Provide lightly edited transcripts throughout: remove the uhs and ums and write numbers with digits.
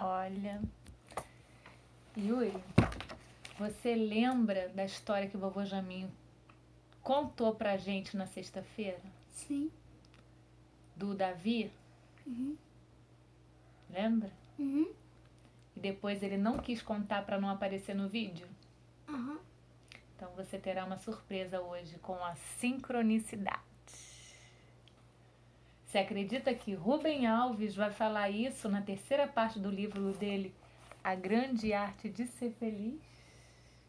Olha, Yuri, você lembra da história que o vovô Jaminho contou pra gente na sexta-feira? Sim. Do Davi? Uhum. Lembra? Uhum. E depois ele não quis contar pra não aparecer no vídeo? Uhum. Então você terá uma surpresa hoje com a sincronicidade. Você acredita que Rubem Alves vai falar isso na terceira parte do livro dele, A Grande Arte de Ser Feliz?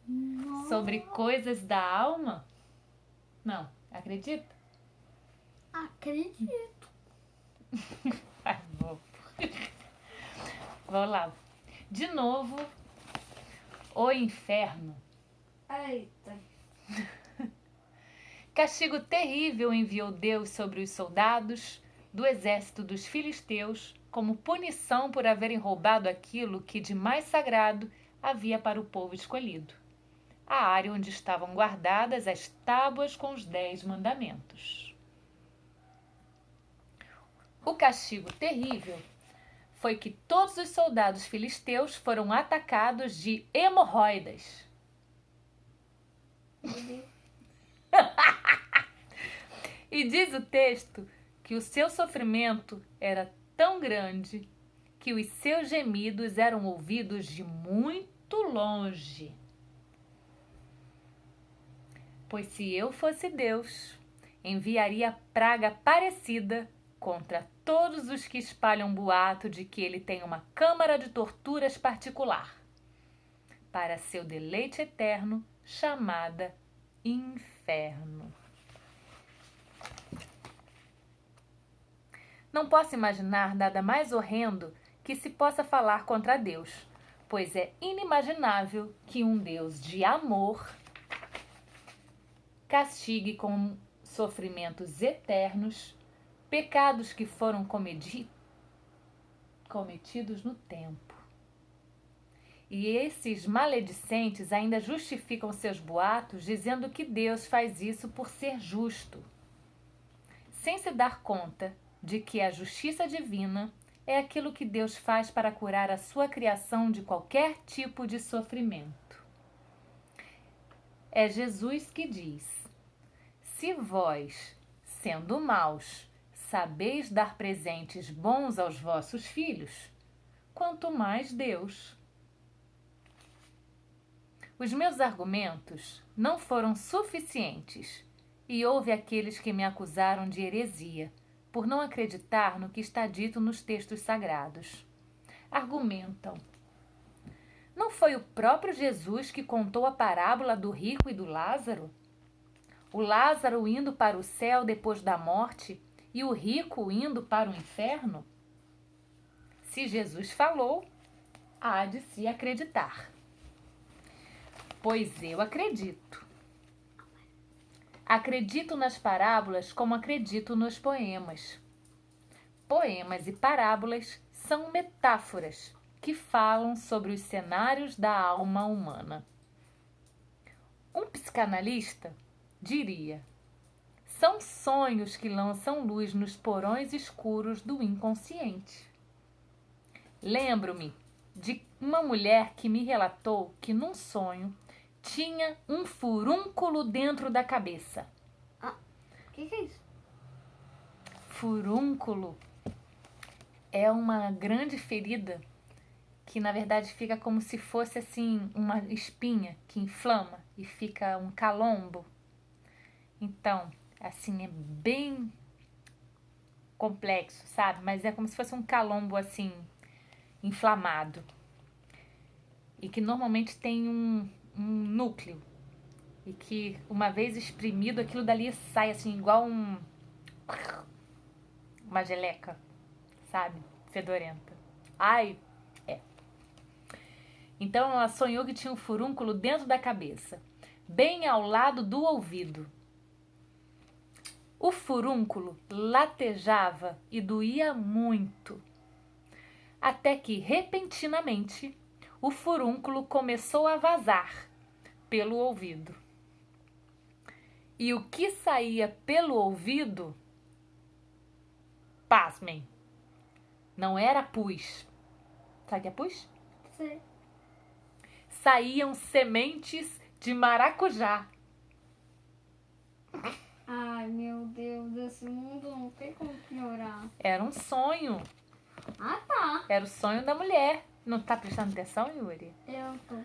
Não. Sobre coisas da alma? Não, acredita? Acredito. Ai, vou. Vamos lá. De novo, o inferno. Eita. Castigo terrível enviou Deus sobre os soldados do exército dos filisteus como punição por haverem roubado aquilo que de mais sagrado havia para o povo escolhido, a área onde estavam guardadas as tábuas com os 10 mandamentos. O castigo terrível foi que todos os soldados filisteus foram atacados de hemorroidas. E diz o texto que o seu sofrimento era tão grande que os seus gemidos eram ouvidos de muito longe. Pois se eu fosse Deus, enviaria praga parecida contra todos os que espalham boato de que ele tem uma câmara de torturas particular, para seu deleite eterno, chamada inferno. Não posso imaginar nada mais horrendo que se possa falar contra Deus, pois é inimaginável que um Deus de amor castigue com sofrimentos eternos pecados que foram cometidos no tempo. E esses maledicentes ainda justificam seus boatos dizendo que Deus faz isso por ser justo, sem se dar conta de que a justiça divina é aquilo que Deus faz para curar a sua criação de qualquer tipo de sofrimento. É Jesus que diz: se vós, sendo maus, sabeis dar presentes bons aos vossos filhos, quanto mais Deus. Os meus argumentos não foram suficientes e houve aqueles que me acusaram de heresia, por não acreditar no que está dito nos textos sagrados. Argumentam: não foi o próprio Jesus que contou a parábola do rico e do Lázaro? O Lázaro indo para o céu depois da morte e o rico indo para o inferno? Se Jesus falou, há de se acreditar. Pois eu acredito. Acredito nas parábolas como acredito nos poemas. Poemas e parábolas são metáforas que falam sobre os cenários da alma humana. Um psicanalista diria: são sonhos que lançam luz nos porões escuros do inconsciente. Lembro-me de uma mulher que me relatou que num sonho tinha um furúnculo dentro da cabeça. O que é isso? Furúnculo é uma grande ferida que na verdade fica como se fosse assim uma espinha que inflama e fica um calombo. Então, assim, é bem complexo, sabe? Mas é como se fosse um calombo assim inflamado. E que normalmente tem um núcleo. E que uma vez exprimido, aquilo dali sai assim igual uma geleca, sabe? Fedorenta. Ai, é. Então ela sonhou que tinha um furúnculo dentro da cabeça, bem ao lado do ouvido. O furúnculo latejava e doía muito, até que repentinamente o furúnculo começou a vazar pelo ouvido. E o que saía pelo ouvido, pasmem, não era pus, Sabe o que é pus? Sei. Saíam sementes de maracujá. Ai, meu Deus, esse mundo não tem como piorar. Era um sonho. Ah, tá. Era o sonho da mulher. Não tá prestando atenção, Yuri? Eu tô.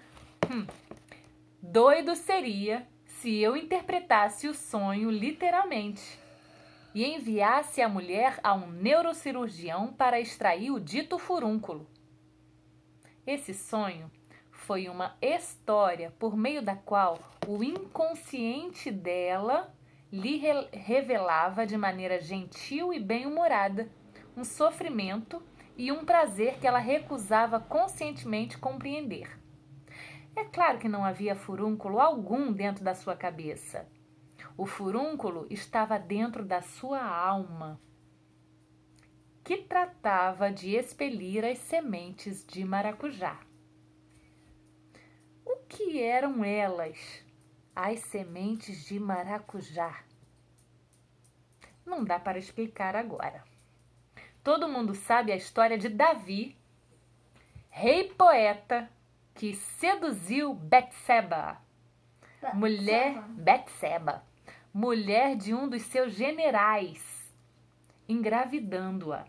Doido seria se eu interpretasse o sonho literalmente e enviasse a mulher a um neurocirurgião para extrair o dito furúnculo. Esse sonho foi uma história por meio da qual o inconsciente dela lhe revelava de maneira gentil e bem-humorada um sofrimento e um prazer que ela recusava conscientemente compreender. É claro que não havia furúnculo algum dentro da sua cabeça. O furúnculo estava dentro da sua alma, que tratava de expelir as sementes de maracujá. O que eram elas, as sementes de maracujá? Não dá para explicar agora. Todo mundo sabe a história de Davi, rei poeta, que seduziu Betseba, mulher de um dos seus generais, engravidando-a.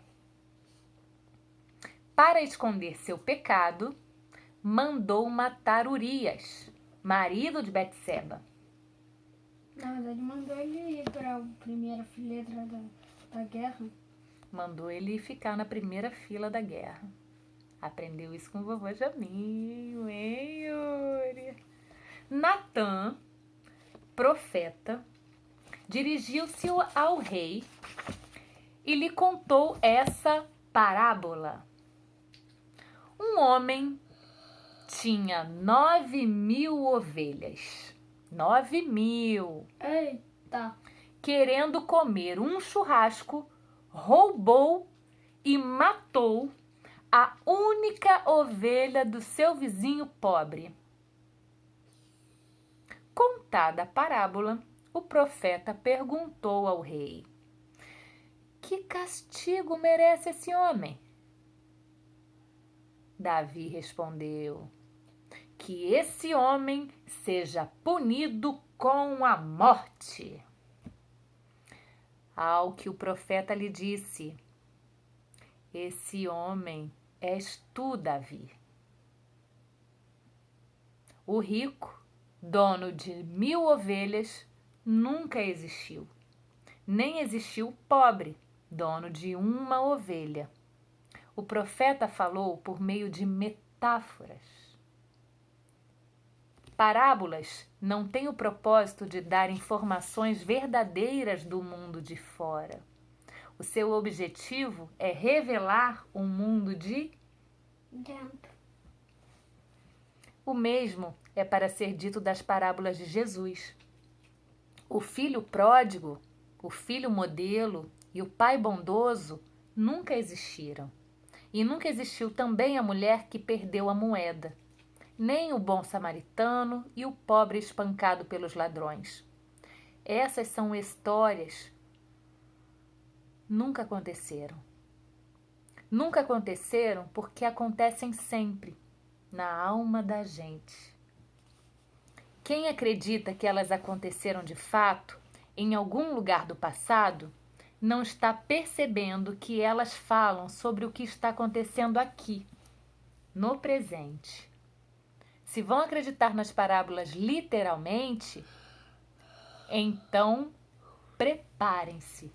Para esconder seu pecado, mandou matar Urias, marido de Betseba. Na verdade, mandou ele ir para a primeira fileira da guerra. Mandou ele ficar na primeira fila da guerra. Aprendeu isso com o vovô Jaminho, hein, Yuri? Natã, profeta, dirigiu-se ao rei e lhe contou essa parábola. Um homem tinha 9.000 ovelhas. 9.000. Eita. Querendo comer um churrasco, roubou e matou a única ovelha do seu vizinho pobre. Contada a parábola, o profeta perguntou ao rei: que castigo merece esse homem? Davi respondeu: que esse homem seja punido com a morte. Ao que o profeta lhe disse: esse homem és tu, Davi. O rico, dono de 1.000 ovelhas, nunca existiu. Nem existiu o pobre, dono de uma ovelha. O profeta falou por meio de metáforas. Parábolas não têm o propósito de dar informações verdadeiras do mundo de fora. O seu objetivo é revelar um mundo de dentro. O mesmo é para ser dito das parábolas de Jesus. O filho pródigo, o filho modelo e o pai bondoso nunca existiram. E nunca existiu também a mulher que perdeu a moeda, nem o bom samaritano e o pobre espancado pelos ladrões. Essas são histórias. Nunca aconteceram. Nunca aconteceram porque acontecem sempre na alma da gente. Quem acredita que elas aconteceram de fato em algum lugar do passado não está percebendo que elas falam sobre o que está acontecendo aqui, no presente. Se vão acreditar nas parábolas literalmente, então preparem-se.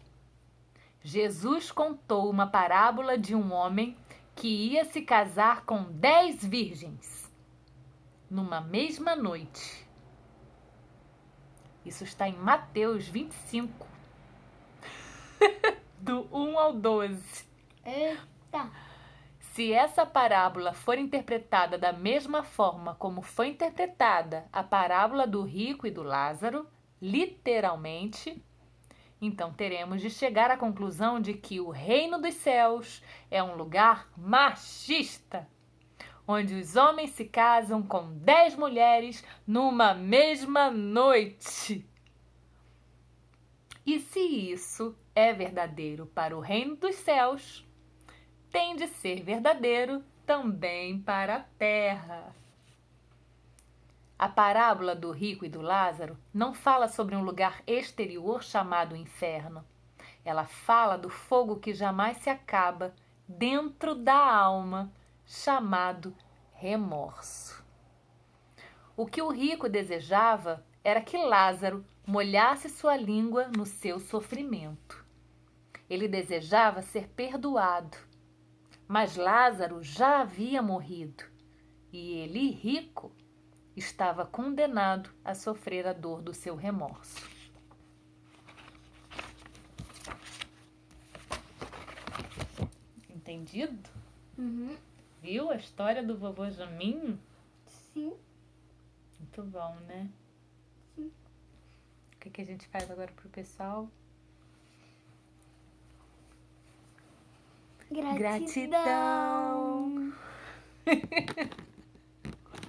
Jesus contou uma parábola de um homem que ia se casar com 10 virgens numa mesma noite. Isso está em Mateus 25, do 1 ao 12. Eita. Se essa parábola for interpretada da mesma forma como foi interpretada a parábola do rico e do Lázaro, literalmente, então teremos de chegar à conclusão de que o reino dos céus é um lugar machista, onde os homens se casam com 10 mulheres numa mesma noite. E se isso é verdadeiro para o reino dos céus, tem de ser verdadeiro também para a terra. A parábola do rico e do Lázaro não fala sobre um lugar exterior chamado inferno. Ela fala do fogo que jamais se acaba dentro da alma, chamado remorso. O que o rico desejava era que Lázaro molhasse sua língua no seu sofrimento. Ele desejava ser perdoado, mas Lázaro já havia morrido e ele, rico, estava condenado a sofrer a dor do seu remorso. Entendido? Uhum. Viu a história do vovô Jaminho? Sim. Muito bom, né? Sim. O que a gente faz agora pro pessoal? Gratidão.